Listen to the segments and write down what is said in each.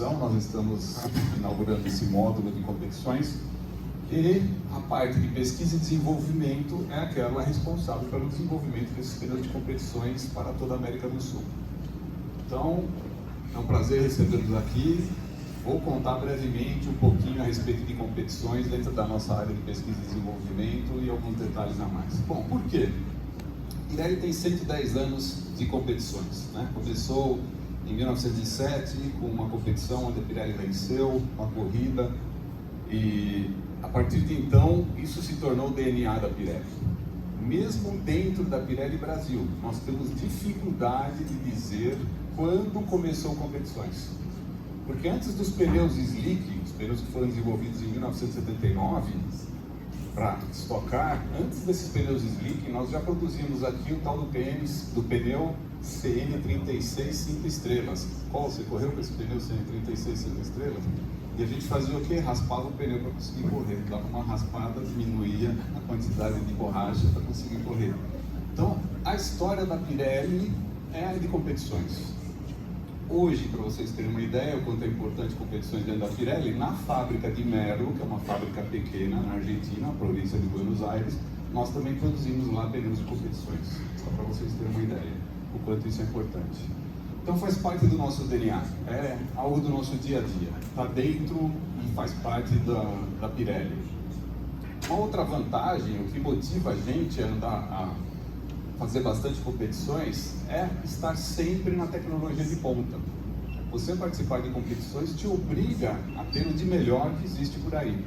competição, nós estamos inaugurando esse módulo de competições e a parte de pesquisa e desenvolvimento é aquela responsável pelo desenvolvimento desses pneus de competições para toda a América do Sul. Então, é um prazer recebê-los aqui. Vou contar brevemente um pouquinho a respeito de competições dentro da nossa área de pesquisa e desenvolvimento e alguns detalhes a mais. Bom, por quê? Pirelli tem 110 anos de competições, né? Começou em 1907 com uma competição onde a Pirelli venceu uma corrida e a partir de então isso se tornou o DNA da Pirelli. Mesmo dentro da Pirelli Brasil, nós temos dificuldade de dizer quando começou competições. Porque antes dos pneus slick, os pneus que foram desenvolvidos em 1979 para estocar, antes desses pneus slick, nós já produzimos aqui o tal do pneu CN36 5 estrelas. Qual você correu com esse pneu CN36 5 estrelas? E a gente fazia o quê? Raspava o pneu para conseguir correr. Dava uma raspada, diminuía a quantidade de borracha para conseguir correr. Então, a história da Pirelli é a de competições. Hoje, para vocês terem uma ideia o quanto é importante competições dentro da Pirelli, na fábrica de Merlo, que é uma fábrica pequena na Argentina, na província de Buenos Aires, nós também produzimos lá pneus de competições, só para vocês terem uma ideia o quanto isso é importante. Então faz parte do nosso DNA, é algo do nosso dia a dia, está dentro e faz parte da Pirelli. Uma outra vantagem, o que motiva a gente a andar a fazer bastante competições é estar sempre na tecnologia de ponta. Você participar de competições te obriga a ter o de melhor que existe por aí.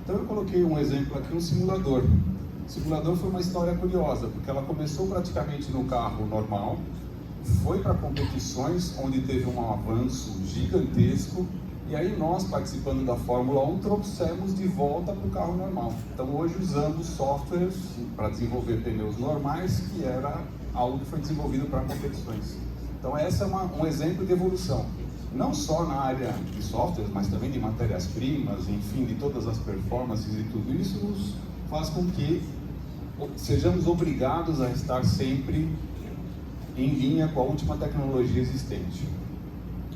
Então eu coloquei um exemplo aqui, um simulador. O simulador foi uma história curiosa, porque ela começou praticamente no carro normal, foi para competições onde teve um avanço gigantesco, e aí nós, participando da Fórmula 1, trouxemos de volta para o carro normal. Então hoje usamos softwares para desenvolver pneus normais, que era algo que foi desenvolvido para competições. Então esse é um exemplo de evolução. Não só na área de softwares, mas também de matérias-primas, enfim, de todas as performances e tudo isso nos faz com que sejamos obrigados a estar sempre em linha com a última tecnologia existente.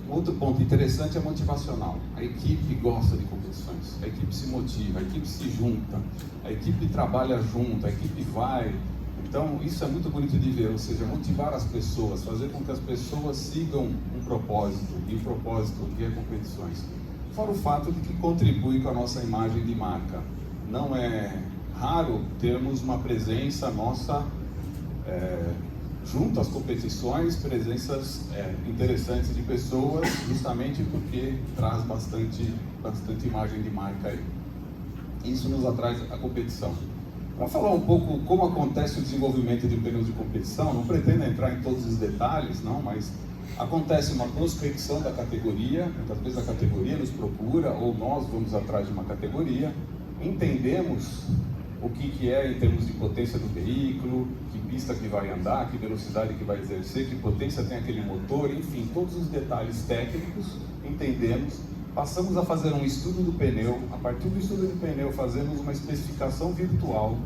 Outro ponto interessante é motivacional. A equipe gosta de competições, a equipe se motiva, a equipe se junta, a equipe trabalha junto, a equipe vai. Então isso é muito bonito de ver, ou seja, motivar as pessoas, fazer com que as pessoas sigam um propósito, e o propósito que é competições. Fora o fato de que contribui com a nossa imagem de marca. Não é raro termos uma presença nossa junto às competições, presenças interessantes de pessoas, justamente porque traz bastante imagem de marca aí. Isso nos atrai a competição. Para falar um pouco como acontece o desenvolvimento de pneus de competição, não pretendo entrar em todos os detalhes, não, mas acontece uma prospecção da categoria, muitas vezes a categoria nos procura, ou nós vamos atrás de uma categoria, entendemos o que é em termos de potência do veículo, que pista que vai andar, que velocidade que vai exercer, que potência tem aquele motor, enfim, todos os detalhes técnicos, entendemos, passamos a fazer um estudo do pneu, a partir do estudo do pneu fazemos uma especificação virtual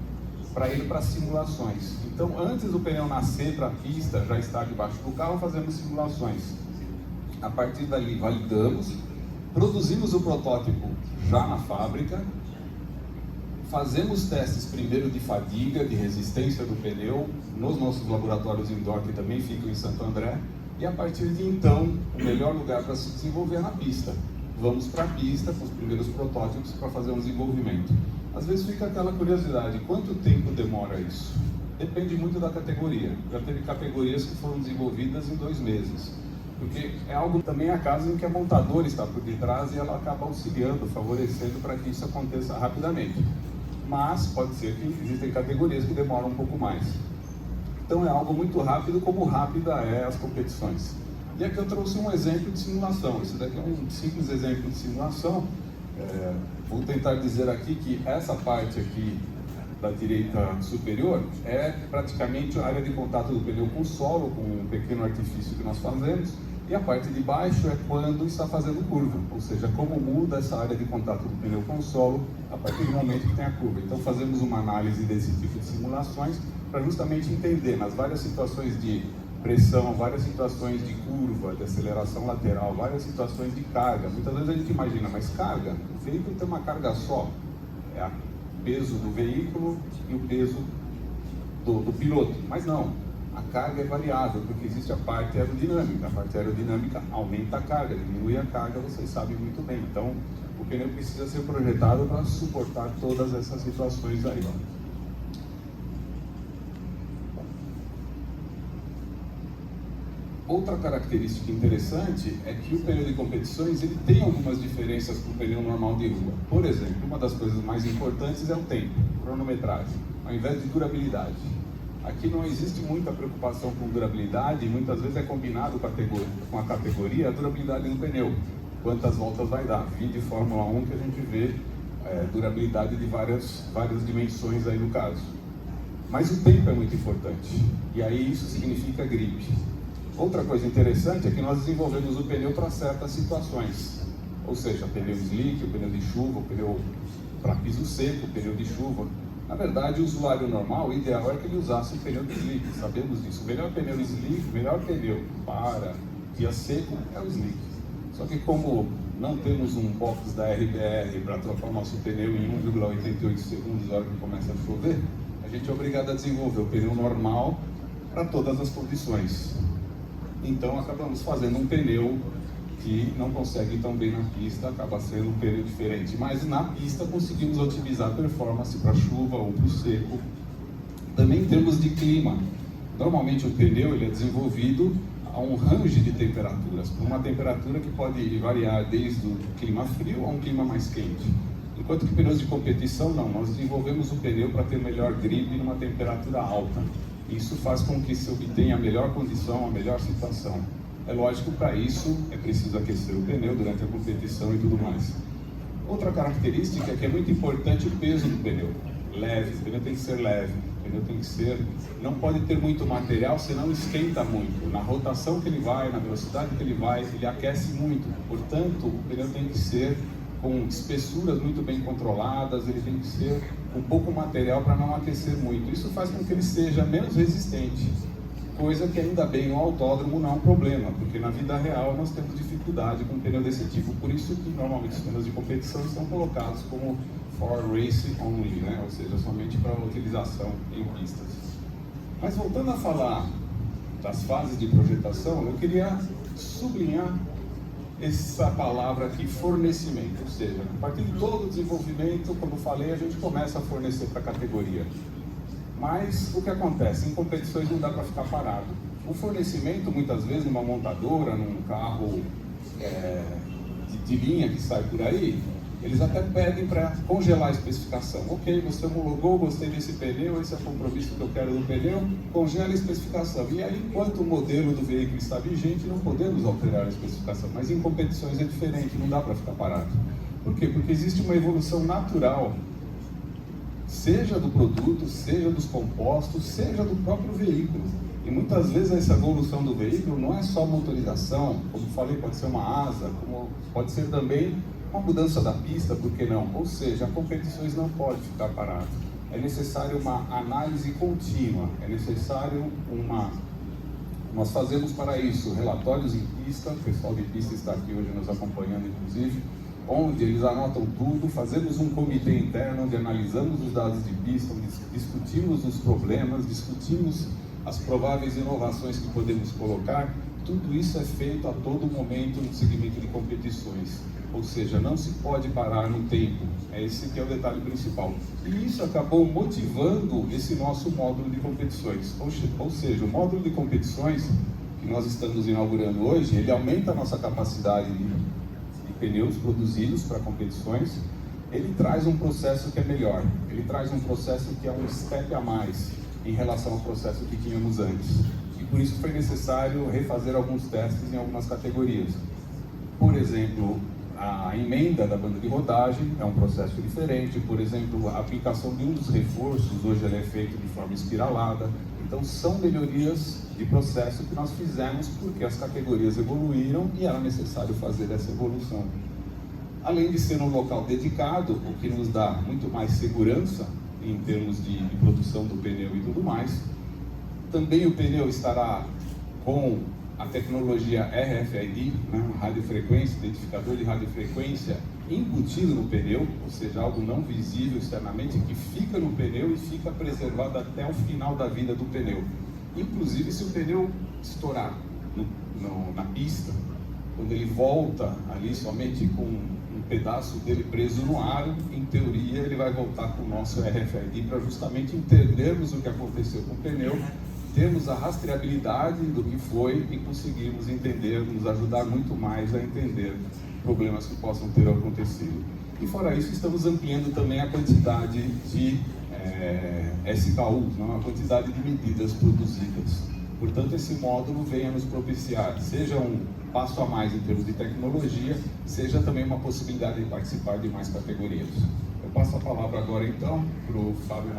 para ir para simulações. Então, antes do pneu nascer para a pista, já estar debaixo do carro, fazemos simulações. A partir dali, validamos, produzimos o protótipo já na fábrica, fazemos testes primeiro de fadiga, de resistência do pneu, nos nossos laboratórios indoor, que também ficam em Santo André, e a partir de então, o melhor lugar para se desenvolver é na pista. Vamos para a pista com os primeiros protótipos para fazer um desenvolvimento. Às vezes fica aquela curiosidade, quanto tempo demora isso? Depende muito da categoria. Já teve categorias que foram desenvolvidas em 2 meses. Porque é algo também a casa em que a montadora está por detrás e ela acaba auxiliando, favorecendo para que isso aconteça rapidamente. Mas pode ser que existem categorias que demoram um pouco mais. Então é algo muito rápido, como rápida é as competições. E aqui eu trouxe um exemplo de simulação. Esse daqui é um simples exemplo de simulação. Vou tentar dizer aqui que essa parte aqui da direita superior é praticamente a área de contato do pneu com o solo, com um pequeno artifício que nós fazemos. E a parte de baixo é quando está fazendo curva, ou seja, como muda essa área de contato do pneu com o solo a partir do momento que tem a curva. Então fazemos uma análise desse tipo de simulações para justamente entender nas várias situações de pressão, várias situações de curva, de aceleração lateral, várias situações de carga. Muitas vezes a gente imagina, mas carga? O veículo tem uma carga só. É o peso do veículo e o peso do piloto. Mas não, a carga é variável, porque existe a parte aerodinâmica. A parte aerodinâmica aumenta a carga, diminui a carga, vocês sabem muito bem. Então, o pneu precisa ser projetado para suportar todas essas situações aí. Outra característica interessante é que o pneu de competições ele tem algumas diferenças com o pneu normal de rua. Por exemplo, uma das coisas mais importantes é o tempo, cronometragem, ao invés de durabilidade. Aqui não existe muita preocupação com durabilidade e muitas vezes é combinado com a categoria a durabilidade do pneu. Quantas voltas vai dar? Vídeo Fórmula 1 que a gente vê durabilidade de várias dimensões aí no caso. Mas o tempo é muito importante e aí isso significa grip. Outra coisa interessante é que nós desenvolvemos o pneu para certas situações, ou seja, pneu slick, o pneu de chuva, o pneu para piso seco, o pneu de chuva. Na verdade, o usuário normal, o ideal é que ele usasse o pneu de slick, sabemos disso. O melhor pneu slick, o melhor pneu para dia seco é o slick. Só que como não temos um box da RBR para trocar o nosso pneu em 1,88 segundos na hora que começa a chover, a gente é obrigado a desenvolver o pneu normal para todas as condições. Então acabamos fazendo um pneu que não consegue ir tão bem na pista, acaba sendo um pneu diferente. Mas na pista conseguimos otimizar a performance para chuva ou para o seco. Também em termos de clima. Normalmente o pneu ele é desenvolvido a um range de temperaturas, por uma temperatura que pode variar desde o clima frio a um clima mais quente. Enquanto que pneus de competição não, nós desenvolvemos o pneu para ter melhor grip numa temperatura alta. Isso faz com que se obtenha a melhor condição, a melhor situação. É lógico, para isso é preciso aquecer o pneu durante a competição e tudo mais. Outra característica é que é muito importante o peso do pneu. Leve, o pneu tem que ser leve, o pneu tem que ser... Não pode ter muito material, senão esquenta muito. Na rotação que ele vai, na velocidade que ele vai, ele aquece muito. Portanto, o pneu tem que ser com espessuras muito bem controladas, ele tem que ser com pouco material para não aquecer muito. Isso faz com que ele seja menos resistente, coisa que ainda bem no autódromo não é um problema, porque na vida real nós temos dificuldade com um pneu desse tipo. Por isso que normalmente os pneus de competição estão colocados como for race only, né? Ou seja, somente para utilização em pistas. Mas voltando a falar das fases de projetação, eu queria sublinhar essa palavra aqui, fornecimento, ou seja, a partir de todo o desenvolvimento, como eu falei, a gente começa a fornecer para a categoria. Mas o que acontece? Em competições não dá para ficar parado. O fornecimento, muitas vezes, numa montadora, num carro de linha que sai por aí, eles até pedem para congelar a especificação. Ok, você homologou, gostei desse pneu, esse é o compromisso que eu quero do pneu, congela a especificação. E aí, enquanto o modelo do veículo está vigente, não podemos alterar a especificação. Mas em competições é diferente, não dá para ficar parado. Por quê? Porque existe uma evolução natural, seja do produto, seja dos compostos, seja do próprio veículo. E muitas vezes essa evolução do veículo não é só motorização, como falei, pode ser uma asa, como pode ser também uma mudança da pista, por que não? Ou seja, competições não pode ficar parado. É necessário uma análise contínua, é necessário Nós fazemos para isso relatórios em pista, o pessoal de pista está aqui hoje nos acompanhando, inclusive, onde eles anotam tudo, fazemos um comitê interno onde analisamos os dados de pista, onde discutimos os problemas, discutimos as prováveis inovações que podemos colocar. Tudo isso é feito a todo momento no segmento de competições, ou seja, não se pode parar no tempo, esse que é o detalhe principal. E isso acabou motivando esse nosso módulo de competições, ou seja, o módulo de competições que nós estamos inaugurando hoje, ele aumenta a nossa capacidade de pneus produzidos para competições, ele traz um processo que é melhor, ele traz um processo que é um step a mais em relação ao processo que tínhamos antes. E por isso foi necessário refazer alguns testes em algumas categorias. Por exemplo, a emenda da banda de rodagem é um processo diferente. Por exemplo, a aplicação de um dos reforços, hoje ele é feito de forma espiralada. Então são melhorias de processo que nós fizemos porque as categorias evoluíram e era necessário fazer essa evolução. Além de ser um local dedicado, o que nos dá muito mais segurança em termos de produção do pneu e tudo mais. Também o pneu estará com a tecnologia RFID, né, radiofrequência, identificador de radiofrequência embutido no pneu, ou seja, algo não visível externamente, que fica no pneu e fica preservado até o final da vida do pneu. Inclusive, se o pneu estourar na pista, quando ele volta ali somente com um pedaço dele preso no aro, em teoria ele vai voltar com o nosso RFID para justamente entendermos o que aconteceu com o pneu, termos a rastreabilidade do que foi e conseguirmos entender, nos ajudar muito mais a entender problemas que possam ter acontecido. E fora isso, estamos ampliando também a quantidade de SKUs, a quantidade de medidas produzidas. Portanto, esse módulo vem a nos propiciar, seja um passo a mais em termos de tecnologia, seja também uma possibilidade de participar de mais categorias. Eu passo a palavra agora, então, para o Fábio.